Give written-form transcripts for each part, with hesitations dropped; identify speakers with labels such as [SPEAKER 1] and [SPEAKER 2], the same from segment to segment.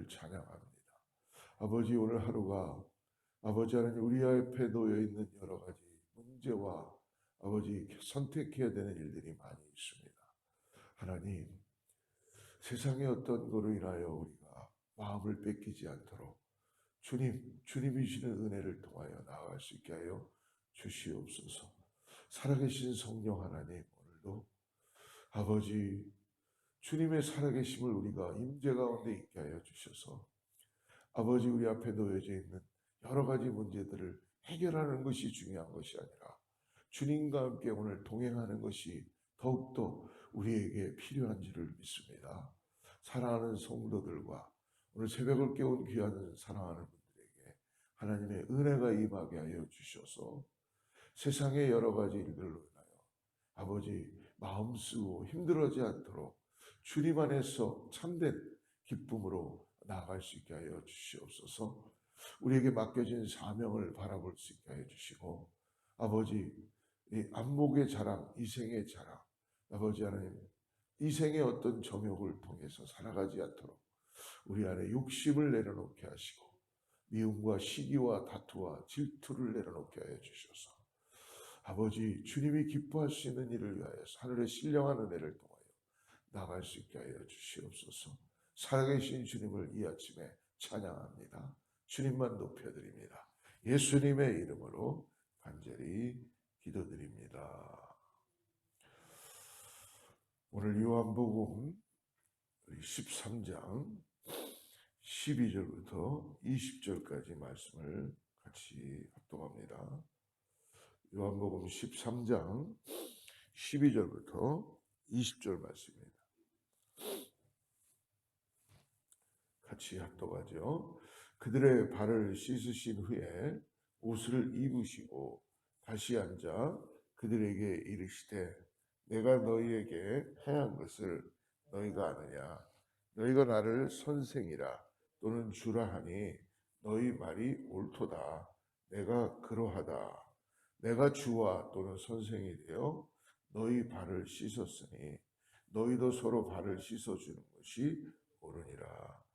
[SPEAKER 1] 주님을 찬양합니다. 아버지, 오늘 하루가 아버지 하나님 우리 앞에 놓여 있는 여러 가지 문제와 아버지 선택해야 되는 일들이 많이 있습니다. 하나님, 세상의 어떤 거로 인하여 우리가 마음을 뺏기지 않도록 주님이 주시는 은혜를 통하여 나아갈 수 있게 하여 주시옵소서. 살아계신 성령 하나님, 오늘도 아버지 주님의 살아계심을 우리가 임재 가운데 있게 하여 주셔서 아버지 우리 앞에 놓여져 있는 여러 가지 문제들을 해결하는 것이 중요한 것이 아니라 주님과 함께 오늘 동행하는 것이 더욱더 우리에게 필요한 줄을 믿습니다. 사랑하는 성도들과 오늘 새벽을 깨운 귀한 사랑하는 분들에게 하나님의 은혜가 임하게 하여 주셔서 세상의 여러 가지 일들로 인하여 아버지 마음 쓰고 힘들어하지 않도록 주님 안에서 참된 기쁨으로 나아갈 수 있게 하여 주시옵소서. 우리에게 맡겨진 사명을 바라볼 수 있게 하여 주시고 아버지 이 안목의 자랑, 이생의 자랑, 아버지 하나님 이생의 어떤 정욕을 통해서 살아가지 않도록 우리 안에 욕심을 내려놓게 하시고 미움과 시기와 다투와 질투를 내려놓게 하여 주셔서 아버지 주님이 기뻐할 수 있는 일을 위하여 하늘의 신령한 은혜를 통하여 나갈 수 있게 하여 주시옵소서. 살아계신 주님을 이 아침에 찬양합니다. 주님만 높여드립니다. 예수님의 이름으로 간절히 기도드립니다. 오늘 요한복음 13장 12절부터 20절까지 말씀을 같이 합독합니다. 요한복음 13장 12절부터 20절 말씀입니다. 같이 합독하죠. 그들의 발을 씻으신 후에 옷을 입으시고 다시 앉아 그들에게 이르시되 내가 너희에게 행한 것을 너희가 아느냐. 너희가 나를 선생이라 또는 주라 하니 너희 말이 옳도다. 내가 그러하다. 내가 주와 또는 선생이 되어 너희 발을 씻었으니 너희도 서로 발을 씻어주는 것이 옳으니라.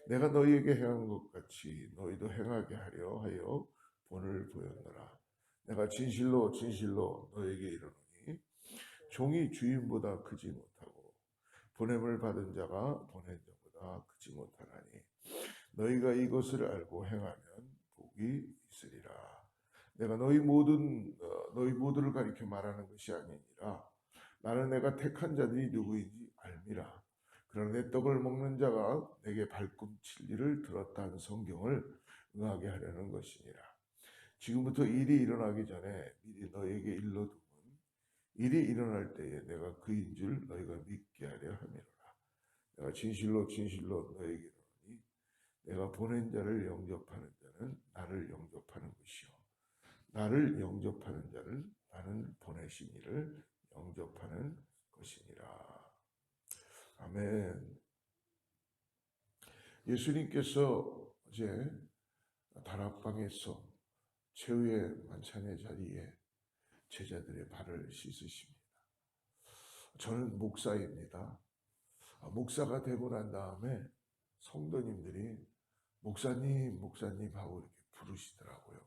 [SPEAKER 1] 내가 너희에게 행한 것 같이 너희도 행하게 하려 하여 본을 보였노라. 내가 진실로 진실로 너희에게 이르노니 종이 주인보다 크지 못하고 보냄을 받은 자가 보낸 자보다 크지 못하나니 너희가 이것을 알고 행하면 복이 있으리라. 내가 너희 모두를 가리켜 말하는 것이 아니니라. 나는 내가 택한 자들이 누구인지 알미라. 그러나 내 떡을 먹는 자가 내게 발꿈칠 일을 들었다 는 성경을 응하게 하려는 것이니라. 지금부터 일이 일어나기 전에 미리 너희에게 일러두면 일이 일어날 때에 내가 그인 줄 너희가 믿게 하려 함이로라. 내가 진실로 진실로 너희에게 이르노니 내가 보낸 자를 영접하는 자는 나를 영접하는 것이요 나를 영접하는 자를 나는 보내신 이를 영접하는 것이니라. 아멘. 예수님께서 어제 다락방에서 최후의 만찬의 자리에 제자들의 발을 씻으십니다. 저는 목사입니다. 목사가 되고 난 다음에 성도님들이 목사님, 목사님 하고 이렇게 부르시더라고요.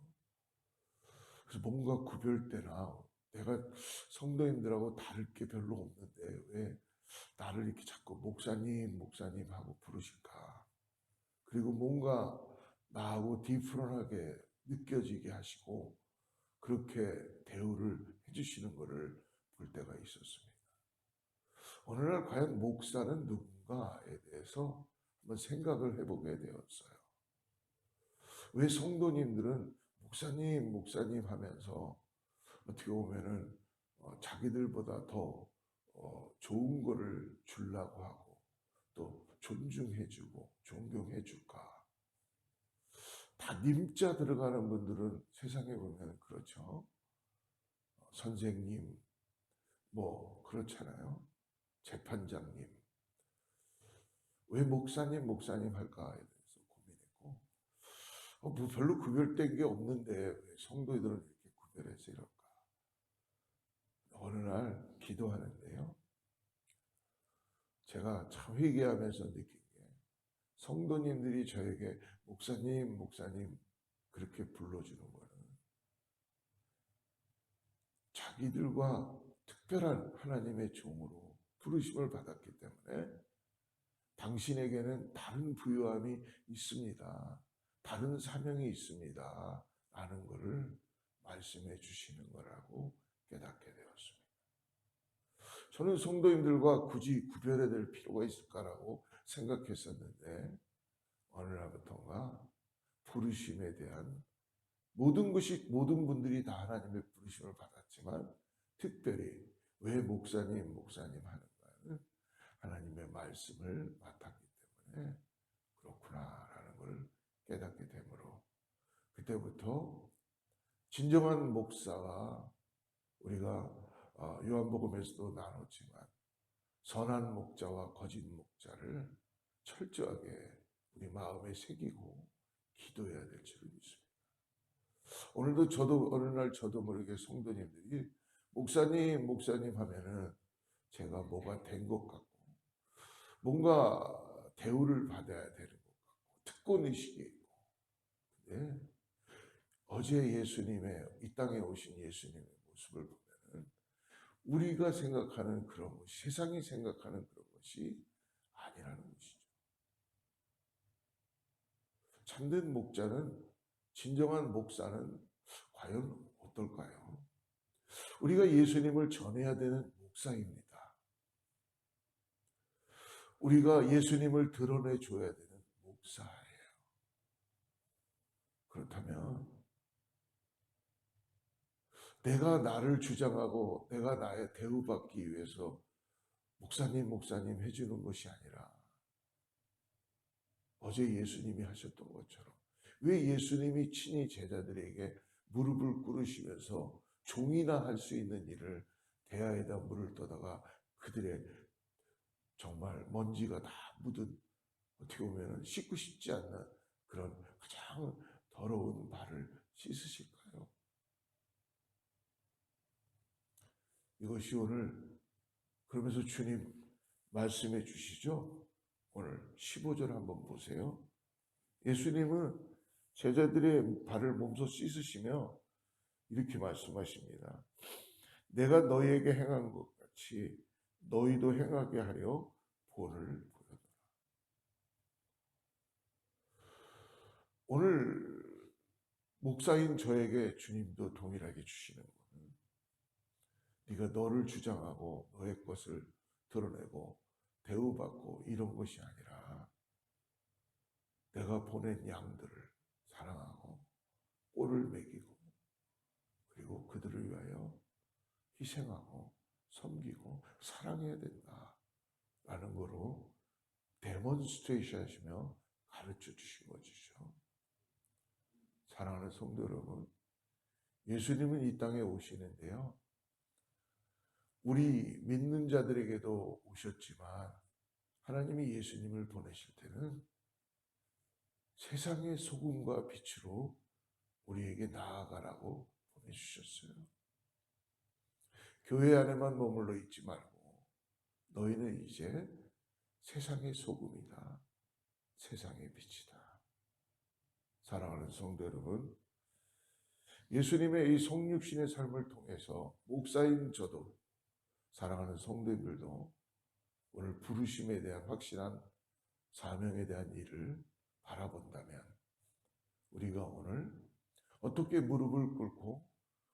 [SPEAKER 1] 그래서 뭔가 구별되나 내가 성도님들하고 다를 게 별로 없는데 왜 나를 이렇게 자꾸 목사님, 목사님 하고 부르실까? 그리고 뭔가 나하고 디프런하게 느껴지게 하시고 그렇게 대우를 해주시는 것을 볼 때가 있었습니다. 어느 날 과연 목사는 누군가에 대해서 한번 생각을 해보게 되었어요. 왜 성도님들은 목사님, 목사님 하면서 어떻게 보면은 자기들보다 더 좋은 거를 주려고 하고 또 존중해주고 존경해줄까? 다 님자 들어가는 분들은 세상에 보면 그렇죠. 선생님, 뭐 그렇잖아요. 재판장님. 왜 목사님, 목사님 할까에 대해서 고민했고 뭐 별로 구별된 게 없는데 왜 성도들은 이렇게 구별해서 이럴까? 어느 날 기도하는데요. 제가 참 회개하면서 느낀 게 성도님들이 저에게 목사님, 목사님 그렇게 불러주는 거는 자기들과 특별한 하나님의 종으로 부르심을 받았기 때문에 당신에게는 다른 부요함이 있습니다. 다른 사명이 있습니다. 라는 것을 말씀해 주시는 거라고 깨닫게 되었습니다. 저는 성도님들과 굳이 구별해야 될 필요가 있을까라고 생각했었는데 어느 날부터인가 부르심에 대한 모든 분들이 다 하나님의 부르심을 받았지만 특별히 왜 목사님 하는가는 하나님의 말씀을 맡았기 때문에 그렇구나라는 걸 깨닫게 되므로 그때부터 진정한 목사와 우리가 요한복음에서도 나눴지만 선한 목자와 거짓 목자를 철저하게 우리 마음에 새기고 기도해야 될 줄을 믿습니다. 오늘도 어느 날 저도 모르게 성도님들이 목사님 하면은 제가 뭐가 된 것 같고 뭔가 대우를 받아야 되는 것 같고 특권의식이 있고 근데 어제 이 땅에 오신 예수님의 모습을 보면은 우리가 생각하는 그런 것이 세상이 생각하는 그런 것이 아니라는 것이죠. 참된 목자는 진정한 목사는 과연 어떨까요? 우리가 예수님을 전해야 되는 목사입니다. 우리가 예수님을 드러내줘야 되는 목사예요. 그렇다면 내가 나를 주장하고 내가 나의 대우받기 위해서 목사님 해주는 것이 아니라 어제 예수님이 하셨던 것처럼 왜 예수님이 친히 제자들에게 무릎을 꿇으시면서 종이나 할 수 있는 일을 대야에다 물을 떠다가 그들의 정말 먼지가 다 묻은 어떻게 보면 씻고 싶지 않는 그런 가장 더러운 발을 씻으실까요? 이것이 오늘 그러면서 주님 말씀해 주시죠. 오늘 15절 한번 보세요. 예수님은 제자들의 발을 몸소 씻으시며 이렇게 말씀하십니다. 내가 너희에게 행한 것 같이 너희도 행하게 하려 본을 보여라. 오늘 목사인 저에게 주님도 동일하게 주시는 것은 네가 너를 주장하고 너의 것을 드러내고 대우받고 이런 것이 아니라 내가 보낸 양들을 사랑하고 꼴을 먹이고 그리고 그들을 위하여 희생하고 섬기고 사랑해야 된다라는 거로 데몬스트레이션 하시며 가르쳐 주신 것이죠. 사랑하는 성도 여러분, 예수님은 이 땅에 오시는데요. 우리 믿는 자들에게도 오셨지만 하나님이 예수님을 보내실 때는 세상의 소금과 빛으로 우리에게 나아가라고 보내주셨어요. 교회 안에만 머물러 있지 말고 너희는 이제 세상의 소금이다. 세상의 빛이다. 사랑하는 성도 여러분, 예수님의 이 성육신의 삶을 통해서 목사인 저도 사랑하는 성도님들도 오늘 부르심에 대한 확실한 사명에 대한 일을 바라본다면 우리가 오늘 어떻게 무릎을 꿇고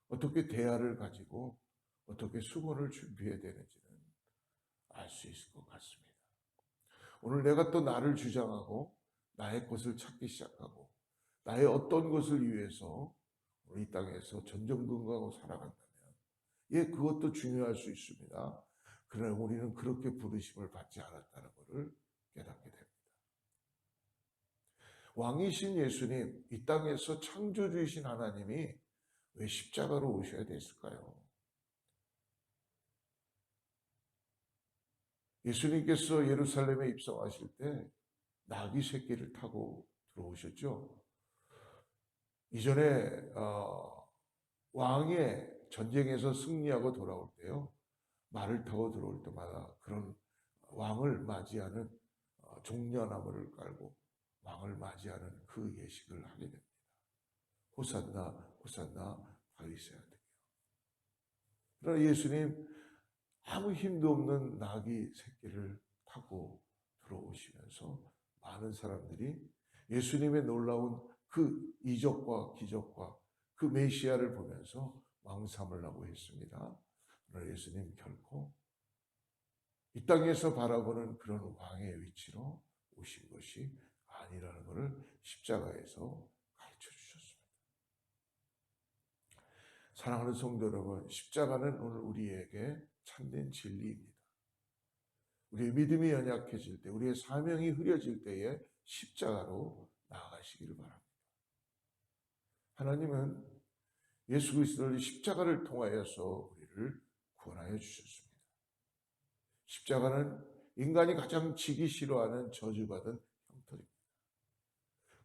[SPEAKER 1] 어떻게 대화를 가지고 어떻게 수건을 준비해야 되는지는 알 수 있을 것 같습니다. 오늘 내가 또 나를 주장하고 나의 것을 찾기 시작하고 나의 어떤 것을 위해서 우리 땅에서 전전긍긍하고 살아간다면 그것도 중요할 수 있습니다. 그러나 우리는 그렇게 부르심을 받지 않았다는 것을 깨닫게 됩니다. 왕이신 예수님, 이 땅에서 창조주이신 하나님이 왜 십자가로 오셔야 됐을까요? 예수님께서 예루살렘에 입성하실 때 나귀 새끼를 타고 들어오셨죠. 이전에 왕의 전쟁에서 승리하고 돌아올 때요. 말을 타고 들어올 때마다 그런 왕을 맞이하는 종려나무를 깔고 왕을 맞이하는 그 예식을 하게 됩니다. 호산나 호산나 다윗의 아들이요. 그러나 예수님 아무 힘도 없는 나귀 새끼를 타고 들어오시면서 많은 사람들이 예수님의 놀라운 그 이적과 기적과 그 메시아를 보면서 왕삼을 하고 했습니다. 그러나 예수님 결코 이 땅에서 바라보는 그런 왕의 위치로 오신 것이 아니라는 것을 십자가에서 가르쳐 주셨습니다. 사랑하는 성도 여러분, 십자가는 오늘 우리에게 참된 진리입니다. 우리의 믿음이 연약해질 때, 우리의 사명이 흐려질 때에 십자가로 나아가시기를 바랍니다. 하나님은 예수 그리스도를 십자가를 통하여서 우리를 구원하여 주셨습니다. 십자가는 인간이 가장 지기 싫어하는 저주받은 형벌입니다.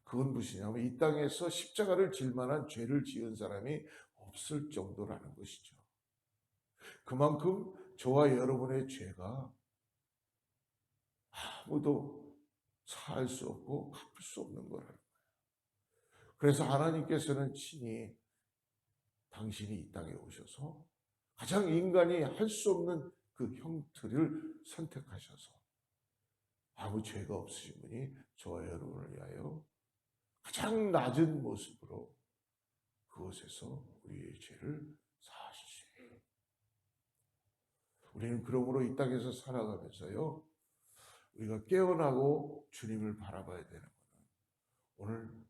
[SPEAKER 1] 그건 무엇이냐면 이 땅에서 십자가를 질 만한 죄를 지은 사람이 없을 정도라는 것이죠. 그만큼 저와 여러분의 죄가 아무도 사할 수 없고 갚을 수 없는 거라는 거예요. 그래서 하나님께서는 친히 당신이 이 땅에 오셔서 가장 인간이 할 수 없는 그 형틀을 선택하셔서 아무 죄가 없으신 분이 저와 여러분을 위하여 가장 낮은 모습으로 그곳에서 우리의 죄를 사하셨습니다. 우리는 그러므로 이 땅에서 살아가면서요, 우리가 깨어나고 주님을 바라봐야 되는 것은 오늘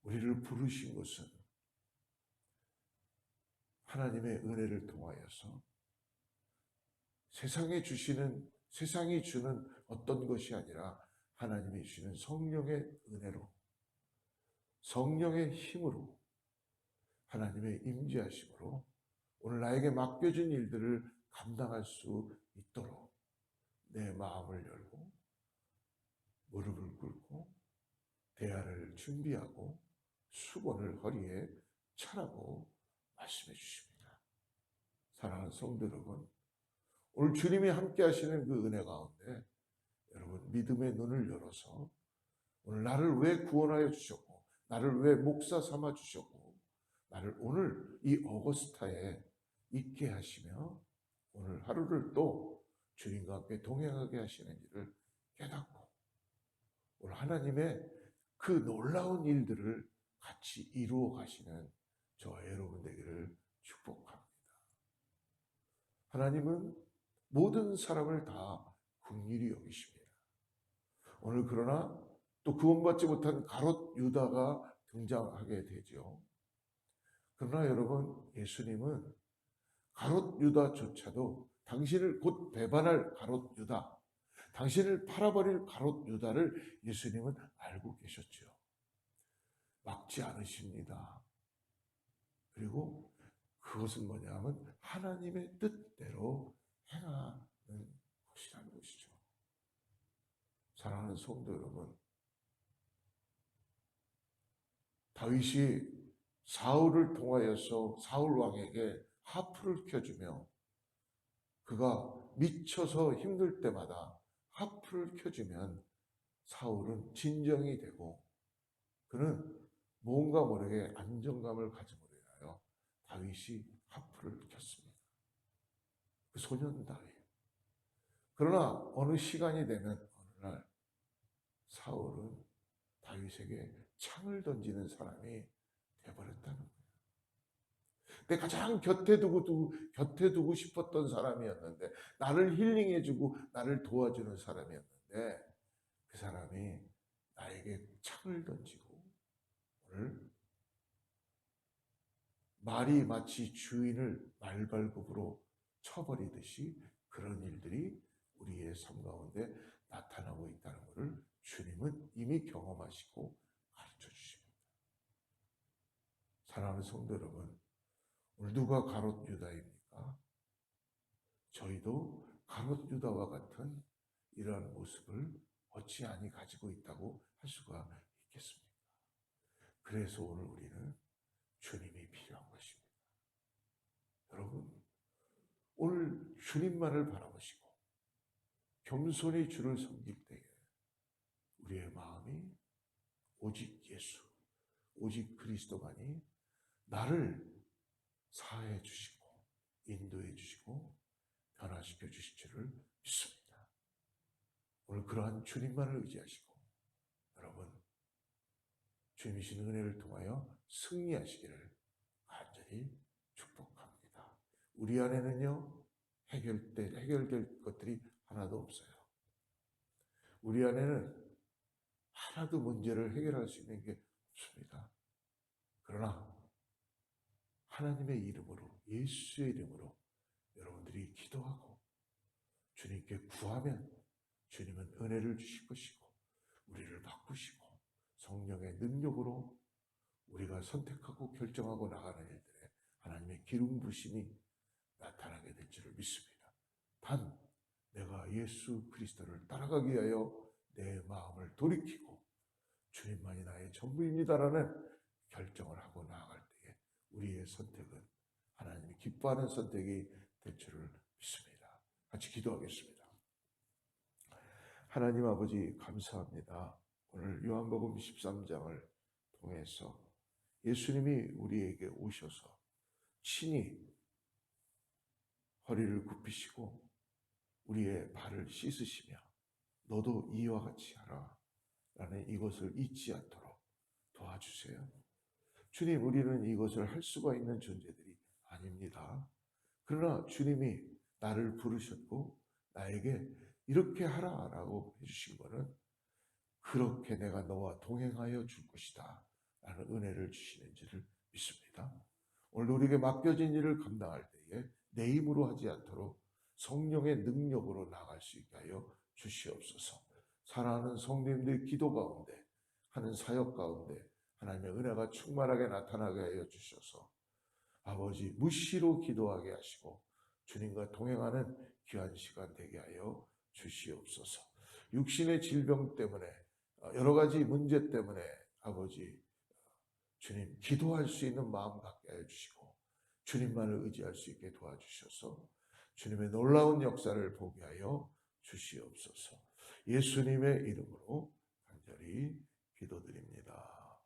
[SPEAKER 1] 우리를 부르신 것은 하나님의 은혜를 통하여서 세상이 주는 어떤 것이 아니라 하나님이 주시는 성령의 은혜로, 성령의 힘으로, 하나님의 임재하심으로 오늘 나에게 맡겨진 일들을 감당할 수 있도록 내 마음을 열고 무릎을 꿇고 대화를 준비하고 수건을 허리에 차라고 말씀해 주십니다. 사랑하는 성도 여러분, 오늘 주님이 함께 하시는 그 은혜 가운데 여러분 믿음의 눈을 열어서 오늘 나를 왜 구원하여 주셨고 나를 왜 목사 삼아 주셨고 나를 오늘 이 어거스타에 있게 하시며 오늘 하루를 또 주님과 함께 동행하게 하시는 일을 깨닫고 오늘 하나님의 그 놀라운 일들을 같이 이루어 가시는 저와 여러분 되기를 축복합니다. 하나님은 모든 사람을 다 긍휼히 여기십니다. 오늘 그러나 또 구원받지 못한 가롯 유다가 등장하게 되죠. 그러나 여러분, 예수님은 가롯 유다조차도 당신을 곧 배반할 가롯 유다, 당신을 팔아버릴 가롯 유다를 예수님은 알고 계셨죠. 막지 않으십니다. 그리고 그것은 뭐냐면 하나님의 뜻대로 행하는 것이라는 것이죠. 사랑하는 성도 여러분, 다윗이 사울을 통하여서 사울 왕에게 하프를 켜주며 그가 미쳐서 힘들 때마다 하프를 켜주면 사울은 진정이 되고 그는 뭔가 모르게 안정감을 가짐으로 인하여 다윗이 하프를 켰습니다. 그 소년 다윗. 그러나 어느 시간이 되면 어느 날 사울은 다윗에게 창을 던지는 사람이 되어버렸다는 거예요. 내 가장 곁에 두고 싶었던 사람이었는데, 나를 힐링해주고 나를 도와주는 사람이었는데, 그 사람이 나에게 창을 던지고, 오늘 말이 마치 주인을 말발굽으로 쳐버리듯이 그런 일들이 우리의 삶 가운데 나타나고 있다는 것을 주님은 이미 경험하시고 가르쳐 주십니다. 사랑하는 성도 여러분, 오늘 누가 가롯 유다입니까? 저희도 가롯 유다와 같은 이러한 모습을 어찌하니 가지고 있다고 할 수가 있겠습니까? 그래서 오늘 우리는 주님이 필요한 것입니다. 여러분, 오늘 주님만을 바라보시고 겸손히 주를 섬길 때에 우리의 마음이 오직 예수, 오직 그리스도만이 나를 사해 주시고 인도해 주시고 변화시켜 주실 줄을 믿습니다. 오늘 그러한 주님만을 의지하시고 여러분 주님이 주신 은혜를 통하여 승리하시기를 간절히 축복합니다. 우리 안에는요 해결될 것들이 하나도 없어요. 우리 안에는 하나도 문제를 해결할 수 있는 게 없습니다. 그러나 하나님의 이름으로 예수의 이름으로 여러분들이 기도하고 주님께 구하면 주님은 은혜를 주실 것이고 우리를 바꾸시고 성령의 능력으로 우리가 선택하고 결정하고 나가는 일들에 하나님의 기름 부심이 나타나게 될 줄을 믿습니다. 단 내가 예수 그리스도를 따라가기 위하여 내 마음을 돌이키고 주님만이 나의 전부입니다라는 결정을 하고 나아갈 때에 우리의 선택은 하나님이 기뻐하는 선택이 될 줄을 믿습니다. 같이 기도하겠습니다. 하나님 아버지 감사합니다. 오늘 요한복음 13장을 통해서 예수님이 우리에게 오셔서 친히 허리를 굽히시고 우리의 발을 씻으시며 너도 이와 같이 하라 라는 이것을 잊지 않도록 도와주세요. 주님, 우리는 이것을 할 수가 있는 존재들이 아닙니다. 그러나 주님이 나를 부르셨고 나에게 이렇게 하라라고 해주신 것은 그렇게 내가 너와 동행하여 줄 것이다 라는 은혜를 주시는지를 믿습니다. 오늘 우리에게 맡겨진 일을 감당할 때에 내 힘으로 하지 않도록 성령의 능력으로 나갈 수 있게 하여 주시옵소서. 사랑하는 성도님들의 기도 가운데 하는 사역 가운데 하나님의 은혜가 충만하게 나타나게 하여 주셔서 아버지 무시로 기도하게 하시고 주님과 동행하는 귀한 시간 되게 하여 주시옵소서. 육신의 질병 때문에 여러 가지 문제 때문에 아버지 주님 기도할 수 있는 마음 갖게 하여 주시고 주님만을 의지할 수 있게 도와주셔서 주님의 놀라운 역사를 보게 하여 주시옵소서. 예수님의 이름으로 간절히 기도드립니다.